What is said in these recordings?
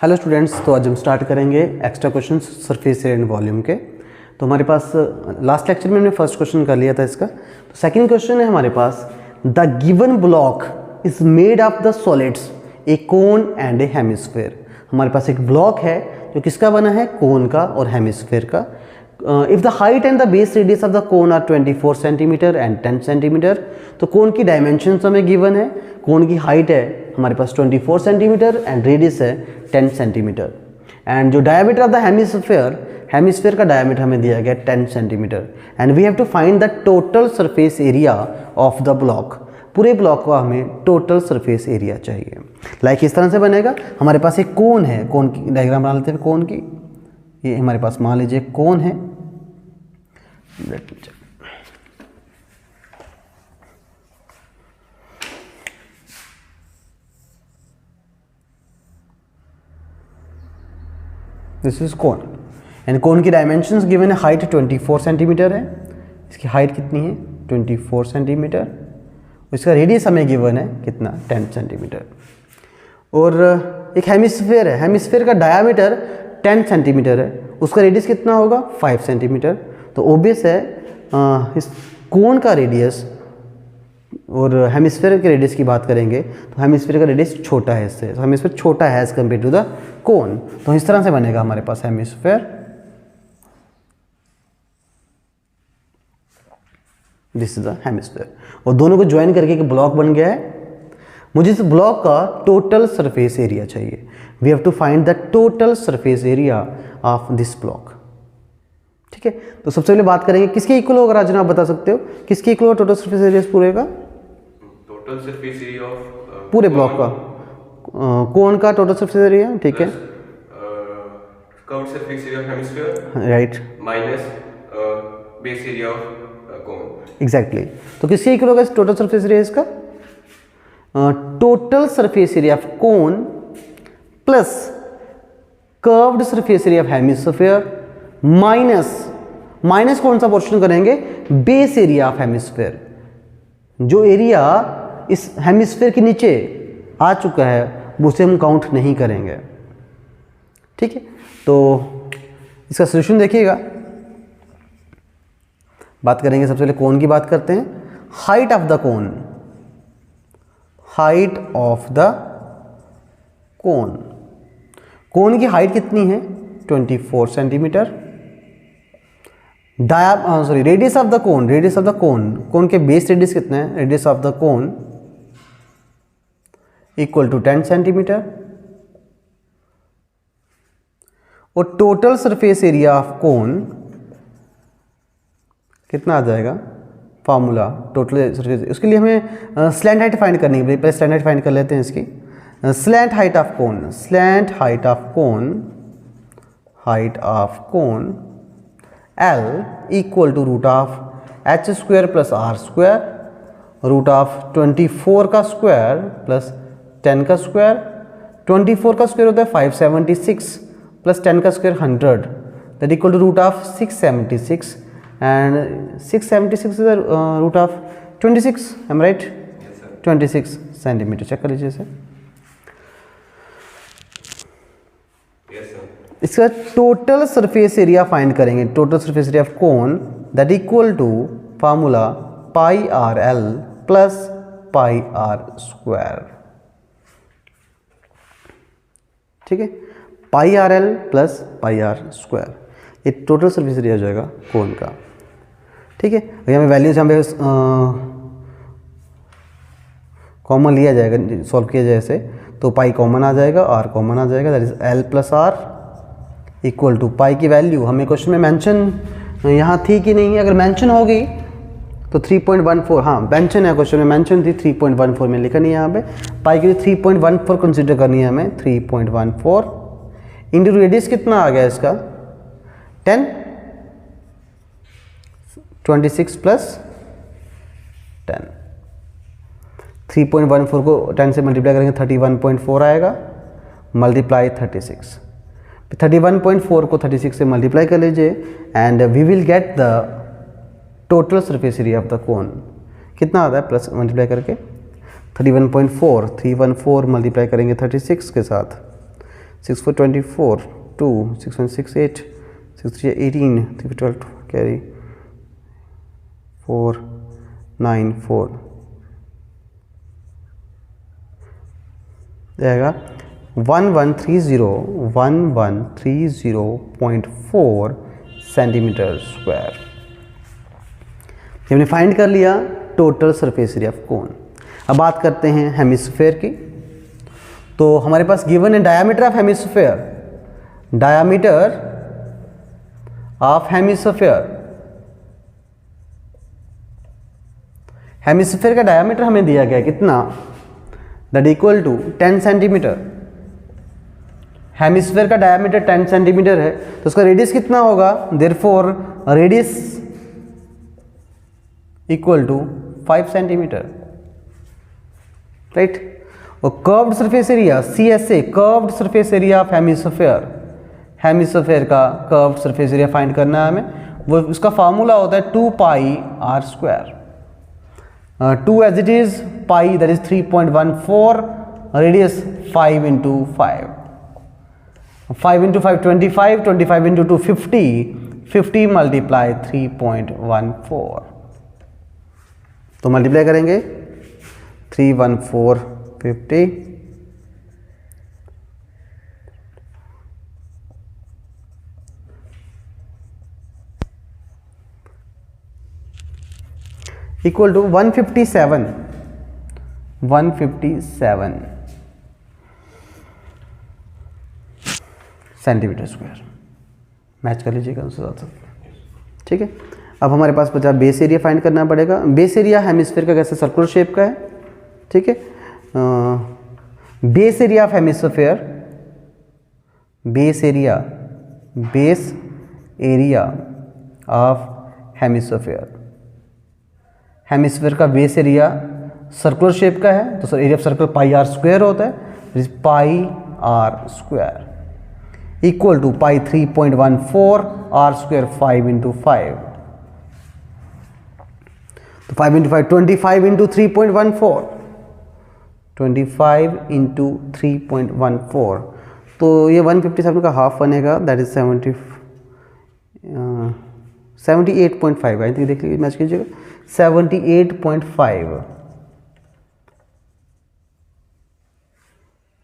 Hello students, तो आज हम स्टार्ट करेंगे extra question surface area and volume के। तो हमारे पास लास्ट लेक्चर में हमने फर्स्ट क्वेश्चन कर लिया था इसका। तो सेकंड क्वेश्चन है हमारे पास, the given block is made of the solids a cone and a hemisphere. हमारे पास एक ब्लॉक है जो किसका बना है, कोन का और हेमिस्फेयर का। If the height and the base radius of the cone are 24 centimetre and 10 centimetre. तो कोन की डायमेंशंस हमें गिवन है। कोन की हाइट है हमारे पास 24 सेंटीमीटर एंड रेडियस है 10 सेंटीमीटर। एंड जो डायमीटर ऑफ द हेमिस्फेयर का डायमीटर हमें दिया गया 10 centimetre. And we have to find the total surface area of the block. पूरे ब्लॉक का हमें टोटल सरफेस एरिया चाहिए। लाइक इस तरह से बनेगा। हमारे पास एक कोन है, कोन की डायग्राम बना लेते हैं कोन की। ये हमारे पास मान लीजिए कोन है। दिस इज कोन एंड कोन की डायमेंशंस गिवन है। हाइट 24 सेंटीमीटर है। इसकी हाइट कितनी है, 24 सेंटीमीटर। इसका रेडियस हमें गिवन है कितना, 10 सेंटीमीटर। और एक हेमिस्फेयर है, हेमिस्फेयर का डायामीटर 10 सेंटीमीटर है। उसका रेडियस कितना होगा, 5 सेंटीमीटर। तो ओबियस है इस कोन का रेडियस और हेमिस्फेयर के रेडियस की बात करेंगे तो हेमिस्फेयर का रेडियस छोटा है इससे। तो हेमिस्फेयर छोटा है as compare to the cone. तो इस तरह से बनेगा हमारे पास hemisphere. This is the hemisphere. और दोनों को ज्वाइन करके एक ब्लॉक बन गया है। मुझे इस ब्लॉक का टोटल सरफेस एरिया चाहिए। We have to find the total surface area of this block. ठीक है, तो सबसे पहले बात करेंगे किसके इक्वल होगा। राजन आप बता सकते हो किसके इक्वल होगा टोटल सरफेस एरिया पूरे का? टोटल सरफेस एरिया ऑफ पूरे ब्लॉक का, कोन का टोटल सरफेस एरिया। ठीक है, curved surface area of hemisphere right, minus base area of cone. Exactly. तो किसके इक्वल होगा टोटल सरफेस एरिया इसका? Total surface area of cone plus curved surface area of hemisphere minus कौन सा portion करेंगे, base area of hemisphere. जो area इस hemisphere के नीचे आ चुका है उसे हम काउंट नहीं करेंगे। ठीक है, तो इसका सॉल्यूशन देखिएगा। बात करेंगे सबसे पहले कोन की बात करते हैं। Height of the cone, height of the cone, cone की हाइट कितनी है, 24 centimetre. Radius of the cone, radius of the cone, cone के बेस रेडियस कितना है, radius of the cone equal to 10 centimetre. और total surface area of cone कितना आ जाएगा, फार्मूला टोटल सरफेस। उसके लिए हमें स्लैंट हाइट फाइंड करनी है। पहले स्लैंट हाइट फाइंड कर लेते हैं इसकी। Slant height of cone, slant height of cone, height of cone L equal to root of h square plus r square, root of 24 का स्क्वायर प्लस 10 का square. 24 का स्क्वायर होता है 576 प्लस 10 का square 100, that equal to root of 676 and 676 is the root of 26। I am right, 26 centimetre. Check कर लीजिए इसे। इसका टोटल सरफेस एरिया फाइंड करेंगे। Total surface area of cone that equal to formula pi R L plus pi are square. ठीक है, pi R L plus pi are square, ये total surface area हो जाएगा कोन का। ठीक है, यहाँ पे वैल्यूज यहाँ पे कॉमन लिया जाएगा, सॉल्व किया जाए ऐसे तो पाई कॉमन आ जाएगा, आर कॉमन आ जाएगा, that is L plus R equal to pi की वैल्यू हमें क्वेश्चन में मेंशन यहाँ थी कि नहीं, अगर मेंशन होगी तो 3.14, हाँ मेंशन है क्वेश्चन में, मेंशन थी 3.14 में, लिखा नहीं यहाँ पे। पाई के लिए 3.14 कंसीडर करनी है हमें। 3.14 इंटू रेडियस कितना आ गया इसका, 10, 26 प्लस 10। 3.14 को 10 से मल्टीप्लाई करेंगे 31.4 आएगा, मल्टीप्लाई 36। 31.4 को 36 से मल्टीप्लाई कर लीजिए and we will get the total surface area of the cone. कितना आता है, प्लस मल्टीप्लाई करके 31.4 314 मल्टीप्लाई करेंगे 36 के साथ, 6 4 24, 2, 6 1 6 8, 6 3 18, 3 4 12 कैरी 4 9 4 जाएगा 1130.4 सेंटीमीटर स्क्वायर। हमने फाइंड कर लिया total surface area of cone. अब बात करते हैं हेमिस्फेयर की। तो हमारे पास गिवन है diameter of hemisphere, diameter of hemisphere, hemisphere का डायमीटर हमें दिया गया कितना, that equal to 10 centimetre. Hemisphere का डायमीटर 10 सेंटीमीटर है तो उसका रेडियस कितना होगा, therefore radius equal to 5 centimetre, right. और curved surface area CSA, curved surface area of hemisphere, hemisphere का कर्व्ड सरफेस एरिया फाइंड करना है हमें। वो उसका फार्मूला होता है 2 pi r square. 2 as it is, pi that is 3.14, radius 5 into 5, 5 into 5 25, 25 into 2 50, 50 multiply 3.14, तो मल्टीप्लाई करेंगे 314 50 equal to 157 centimetre square. Match कर लीजिएगा उसके साथ, ठीक है। अब हमारे पास बचा बेस एरिया फाइंड करना पड़ेगा। बेस एरिया हेमिस्फीयर का कैसे सर्कुलर शेप का है, ठीक है। Base area of hemisphere, base area of hemisphere, hemisphere का बेस एरिया सर्कुलर शेप का है तो sir area of circle pi are square होता है, pi are square equal to pi 3.14, r square 5 into 5, तो 5 इंटू 5 25 इंटू 3.14, 25 इंटू 3.14, तो ये 157 का हाफ बनेगा, दैट इज 78.5। आई थिंक देख लीजिए, मैच कीजिएगा 78.5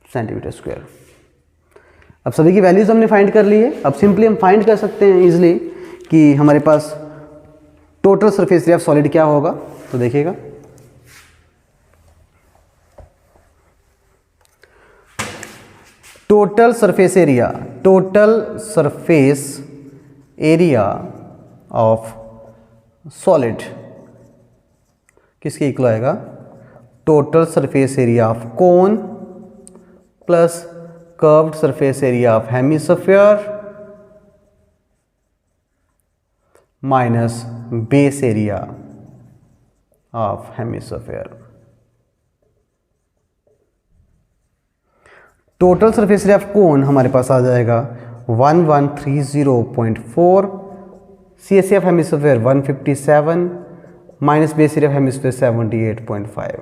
सेंटीमीटर स्क्वायर। अब सभी की वैल्यूज हमने फाइंड कर ली है। अब सिंपली हम फाइंड कर सकते हैं इजीली कि हमारे पास total surface area of solid क्या होगा। तो देखिएगा, total surface area of solid किसके इक्वल आएगा, total surface area of cone plus curved surface area of hemisphere minus base area of hemisphere. Total surface area of cone हमारे पास आ जाएगा 1130.4, CSA of hemisphere 157 minus base area of hemisphere 78.5,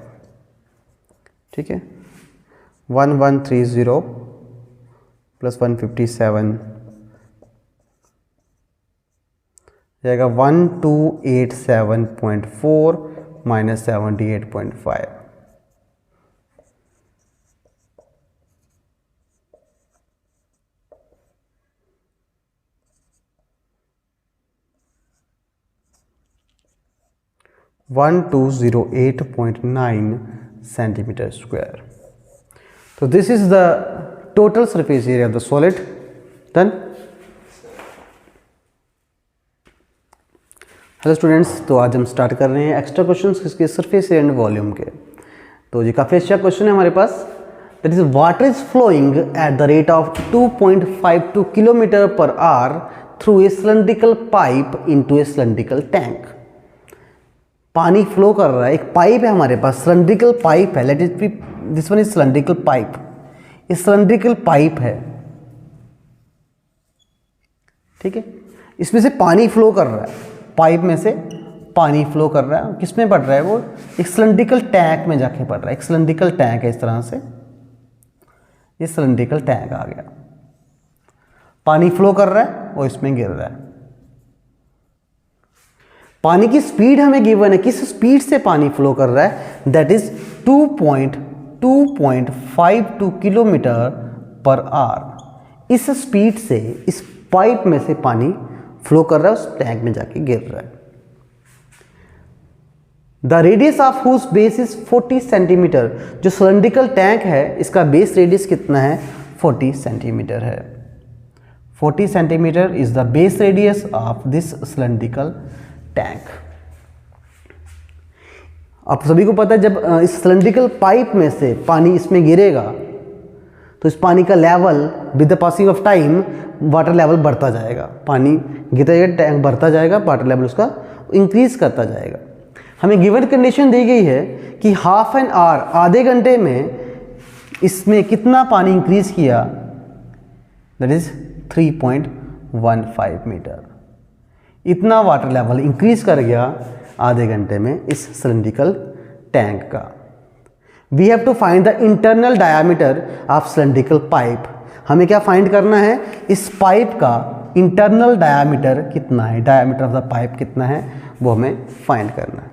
ठीक है। 1130 plus 157 जाएगा 1287.4 minus 78.5, one 1208.9 centimetre square. तो this is the total surface area of the solid. Done. Hello students, तो आज हम स्टार्ट कर रहे हैं एक्स्ट्रा क्वेश्चंस किसके, सरफेस एरिया एंड वॉल्यूम के। तो ये काफ़ी अच्छा क्वेश्चन है हमारे पास। That is water is flowing at the rate of 2.52 kilometre per hour through a cylindrical pipe into a cylindrical tank. पानी फ्लो कर रहा है, एक पाइप है हमारे पास, सिलेंड्रिकल पाइप है, let it be this one is cylindrical pipe, ये सिलेंड्रिकल पाइप है, ठीक है। इसमें से पानी फ्लो कर रहा है, पाइप में से पानी फ्लो कर रहा है, किस में पड़ रहा है वो, एक सिलेंड्रिकल टैंक में जाके पड़ रहा है। एक सिलेंड्रिकल टैंक है, इस तरह से ये सिलेंड्रिकल टैंक आ गया। पानी फ्लो कर रहा है और इसमें गिर रहा है। पानी की स्पीड हमें गिवन है, किस स्पीड से पानी फ्लो कर रहा है, that is 2.52 kilometre per our. इस स्पीड से इस पाइप में से पानी फ्लो कर रहा है, उस टैंक में जाके गिर रहा है। The radius of whose base is 40 centimetre. जो सिलेंड्रिकल टैंक है इसका बेस रेडियस कितना है, 40 सेंटीमीटर है। 40 centimetre is the base radius of this cylindrical tank. आप सभी को पता है जब इस सिलेंड्रिकल पाइप में से पानी इसमें गिरेगा तो इस पानी का level with the passing of time water level बढ़ता जाएगा। पानी गिरता जाएगा, टैंक बढ़ता जाएगा, वाटर लेवल उसका इंक्रीज करता जाएगा। हमें गिवन कंडीशन दी गई है कि हाफ एन आवर, आधे घंटे में इसमें कितना पानी इंक्रीज किया, दैट इज 3.15 मीटर। इतना वाटर लेवल इंक्रीज कर गया आधे घंटे में इस सिलेंड्रिकल टैंक का। We have to find the internal diameter of cylindrical pipe. हमें क्या फाइंड करना है, इस पाइप का इंटरनल डायामीटर कितना है, डायामीटर ऑफ द पाइप कितना है, वो हमें फाइंड करना है।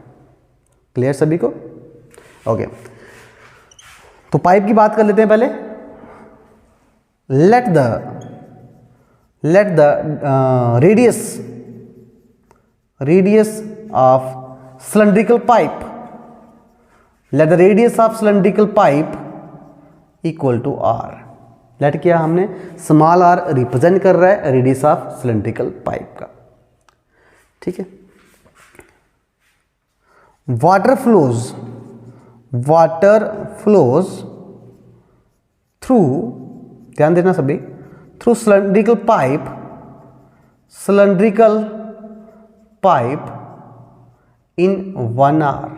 क्लियर सभी को? ओके, तो पाइप की बात कर लेते हैं पहले। Let the radius of cylindrical pipe, let the radius of cylindrical pipe equal to r। Let किया हमने, स्मॉल r रिप्रेजेंट कर रहा है रेडियस ऑफ सिलेंड्रिकल पाइप का। ठीक है। वाटर फ्लोज थ्रू, ध्यान देना सभी, through cylindrical pipe in 1 hour.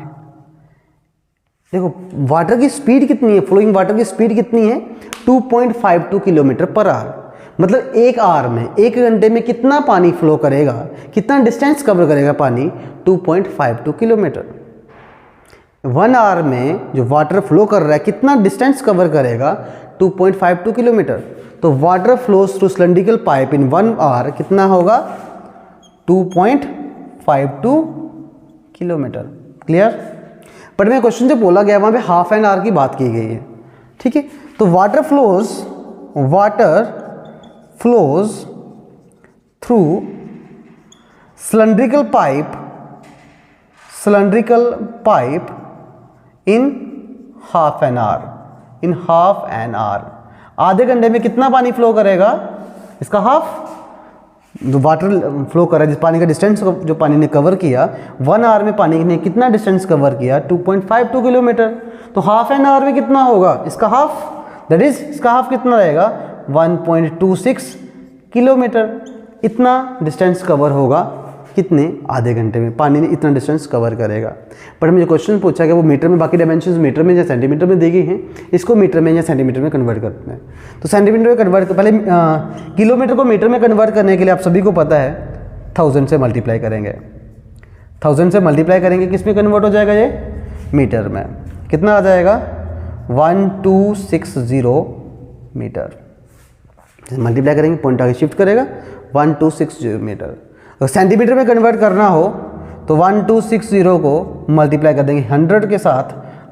देखो वाटर की स्पीड कितनी है, फ्लोइंग वाटर की स्पीड कितनी है, 2.52 किलोमीटर पर आवर। मतलब एक आवर में, एक घंटे में कितना पानी फ्लो करेगा, कितना डिस्टेंस कवर करेगा पानी, 2.52 किलोमीटर। 1 आवर में जो वाटर फ्लो कर रहा है कितना डिस्टेंस कवर करेगा, 2.52 किलोमीटर। तो water flows through cylindrical pipe in 1 hour कितना होगा, 2.52 किलोमीटर। क्लियर? बट में क्वेश्चन जो बोला गया वहां पे हाफ एन आवर की बात की गई है। ठीक है, तो water flows through cylindrical pipe in half an hour. आधे घंटे में कितना पानी फ्लो करेगा, इसका हाफ। जो वाटर फ्लो कर रहा है, जिस पानी का डिस्टेंस जो पानी ने कवर किया, 1 आवर में पानी ने कितना डिस्टेंस कवर किया, 2.52 किलोमीटर। तो हाफ एन आवर में कितना होगा, इसका हाफ, दैट इज इसका हाफ कितना रहेगा, 1.26 किलोमीटर। इतना डिस्टेंस कवर होगा कितने, आधे घंटे में पानी ने इतना डिस्टेंस कवर करेगा। पर हमें जो क्वेश्चन पूछा गया वो मीटर में, बाकी डायमेंशंस मीटर में या सेंटीमीटर में दी गई हैं, इसको मीटर में या सेंटीमीटर में कन्वर्ट करते हैं। तो सेंटीमीटर में कन्वर्ट, पहले किलोमीटर को मीटर में कन्वर्ट करने के लिए आप सभी को पता है 1000 से मल्टीप्लाई करेंगे। 1000 से मल्टीप्लाई करेंगे, किस में कन्वर्ट हो जाएगा ये, मीटर में। कितना आ जाएगा, 1260 मीटर। मल्टीप्लाई करेंगे, पॉइंट आगे शिफ्ट करेगा, 1260 मीटर। अगर सेंटीमीटर में कन्वर्ट करना हो तो 1260 को मल्टीप्लाई कर देंगे 100 के साथ।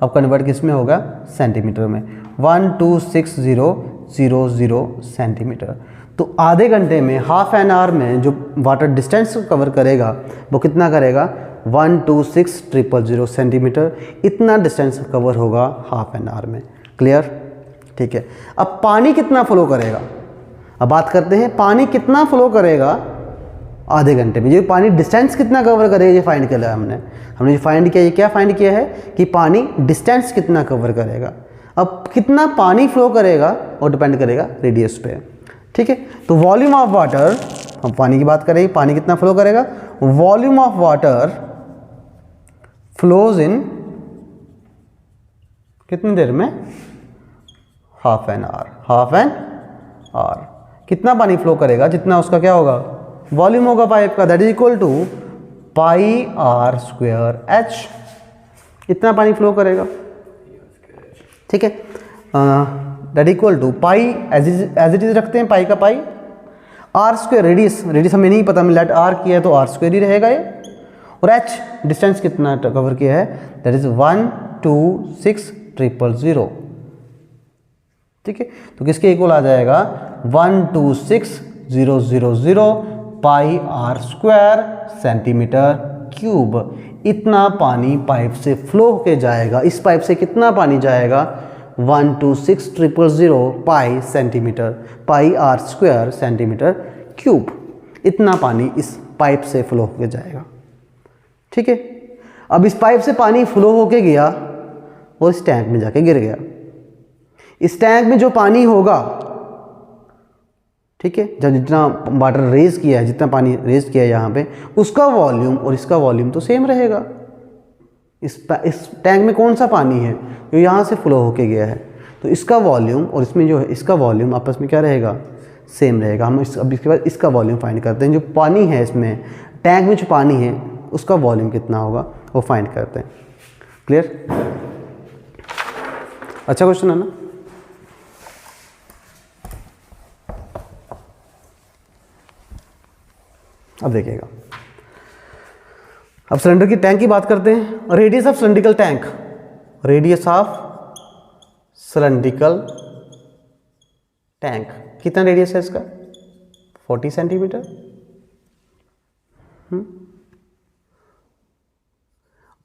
अब कन्वर्ट किस में होगा, सेंटीमीटर में, 126000 सेंटीमीटर। तो आधे घंटे में, हाफ एन आवर में जो वाटर डिस्टेंस कवर करेगा वो कितना करेगा, 126000 सेंटीमीटर। इतना डिस्टेंस कवर होगा हाफ एन आवर में। क्लियर? ठीक है। अब पानी कितना फ्लो करेगा, अब बात करते हैं पानी कितना फ्लो करेगा आधे घंटे में। ये पानी डिस्टेंस कितना कवर करेगा ये फाइंड किया हमने जो फाइंड किया, ये क्या फाइंड किया है कि पानी डिस्टेंस कितना कवर करेगा। अब कितना पानी फ्लो करेगा और डिपेंड करेगा रेडियस पे। ठीक है, तो वॉल्यूम ऑफ वाटर, हम पानी की बात करेंगे, पानी कितना फ्लो करेगा, volume of water flows in कितनी देर में, हाफ एन आवर। कितना पानी फ्लो करेगा, जितना उसका क्या होगा, वॉल्यूम होगा पाइप का, that is equal to pi are square h. इतना पानी फ्लो करेगा। ठीक है, that equal to pi, as it is रखते हैं पाई का पाई। आर स्क्वायर रेडियस हमें नहीं पता, हमने लेट आर किया है तो आर स्क्वायर ही रहेगा ये। और एच डिस्टेंस कितना कवर किया है, दैट इज 126,000। ठीक है, तो किसके इक्वल आ जाएगा 126,000 पाई आर स्क्वायर सेंटीमीटर क्यूब। इतना पानी पाइप से फ्लो होके जाएगा। इस पाइप से कितना पानी जाएगा, 126,000 pi centimetre, pi are square centimetre cube. इतना पानी इस पाइप से फ्लो होके जाएगा। ठीक है, अब इस पाइप से पानी फ्लो होके गया और इस टैंक में जाके गिर गया। इस टैंक में जो पानी होगा, ठीक है, जब जितना वाटर रेज किया है, जितना पानी रेज किया है यहाँ पे, उसका वॉल्यूम और इसका वॉल्यूम तो सेम रहेगा। इस टैंक में कौन सा पानी है, जो यहाँ से फ्लो होके गया है, तो इसका वॉल्यूम और इसमें जो है इसका वॉल्यूम आपस में क्या रहेगा, सेम रहेगा। हम अब इसके बाद इसका वॉल्यूम फाइंड करते हैं। जो पानी है इसमें टैंक में जो पानी है उसका वॉल्यूम कितना होगा वो फाइंड करते हैं। क्लियर? अच्छा क्वेश्चन है ना। अब देखिएगा, अब सिलेंडर की टैंक की बात करते हैं। Radius of cylindrical tank, radius of cylindrical tank कितना रेडियस है इसका, 40 centimetre.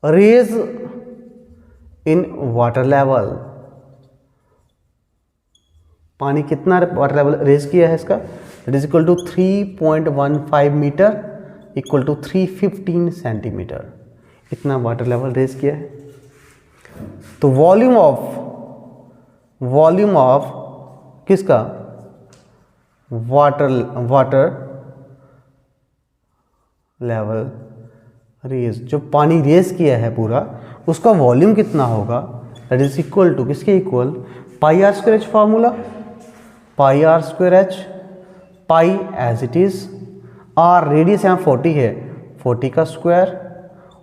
Rise in water level, पानी कितना वाटर लेवल रेज किया है इसका, it is equal to 3.15 metre equal to 315 centimetre. इतना वाटर लेवल रेज किया है। तो वॉल्यूम ऑफ किसका, वाटर लेवल रेज, जो पानी रेज किया है पूरा, उसका वॉल्यूम कितना होगा, दैट इज इक्वल टू किसके equal, pi are square h formula, pi are square h, pi as it is, r radius यहाँ 40 है, 40 का स्क्वायर,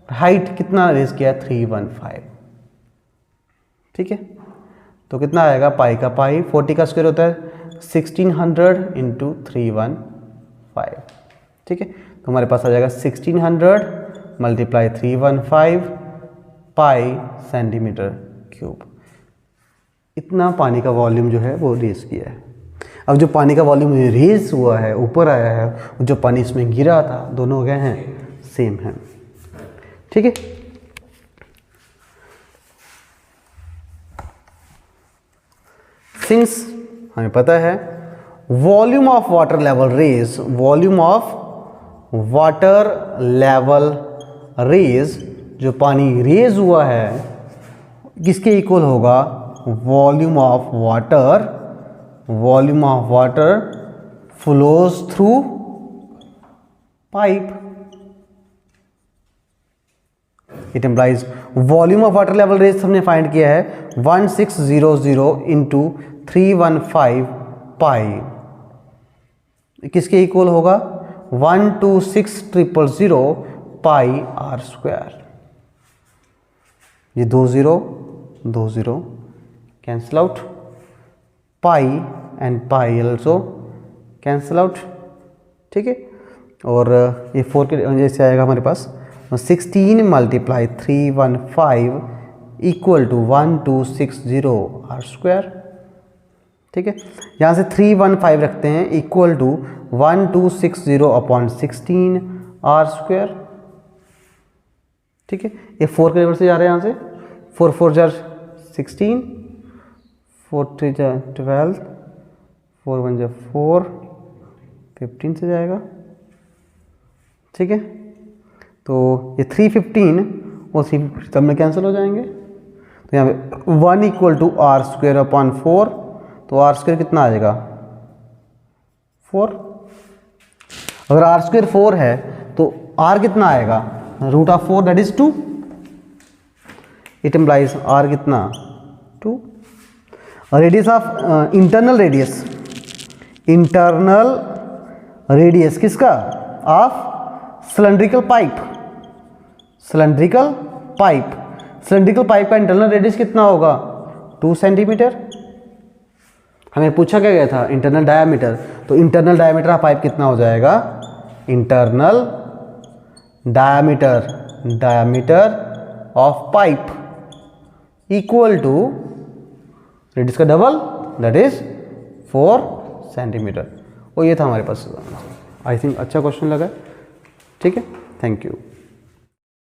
हाइट कितना रेज किया है 315। ठीक है, तो कितना आएगा, पाई का पाई, 40 का स्क्वायर होता है 1600 इंटू 315। ठीक है, तो हमारे पास आ जाएगा 1600 मल्टीप्लाई 315 पाई सेंटीमीटर क्यूब। इतना पानी का वॉल्यूम जो है वो रेज किया है। अब जो पानी का वॉल्यूम रेज हुआ है, ऊपर आया है, जो पानी इसमें गिरा था, दोनों हो गए हैं सेम हैं। ठीक है, सिंस हमें पता है volume of water level rise, volume of water level rise, जो पानी रेज हुआ है किसके इक्वल होगा, volume of water flows through pipe. It implies volume of water level rise हमने फाइंड किया है 1600 इंटू 315 पाई, किसके इक्वल होगा 126,000 पाई आर स्क्वायर। ये 20 cancel out, pi and pi also cancel out. ठीक है, और ये 4 के जैसे आएगा हमारे पास 16 multiply 315 equal to 1260 r square. ठीक है, यहाँ से 315 रखते हैं equal to 1260 upon 16 r square. ठीक है, ये 4 के लेवल से जा रहे हैं, यहाँ से 4 4 जार 16, 4 3 जार 12, 4 1 जार 4, 15 से जाएगा। ठीक है, तो ये 315 और 3 सब में कैंसिल हो जाएंगे, तो यहाँ पे 1 equal to r square upon 4, तो आर स्क्वायर कितना आ जाएगा 4। अगर आर स्क्वायर 4 है तो आर कितना आएगा, root of 4 that is 2। It implies r कितना 2। रेडियस ऑफ इंटरनल रेडियस किसका, ऑफ सिलेंड्रिकल पाइप का इंटरनल रेडियस कितना होगा 2 सेंटीमीटर। हमें पूछा क्या गया था इंटरनल डायामीटर, तो इंटरनल डायामीटर ऑफ पाइप कितना हो जाएगा, internal diameter of pipe equal to radius का डबल, दैट इज 4 सेंटीमीटर। और ये था हमारे पास। आई थिंक अच्छा क्वेश्चन लगा, ठीक है, थैंक यू।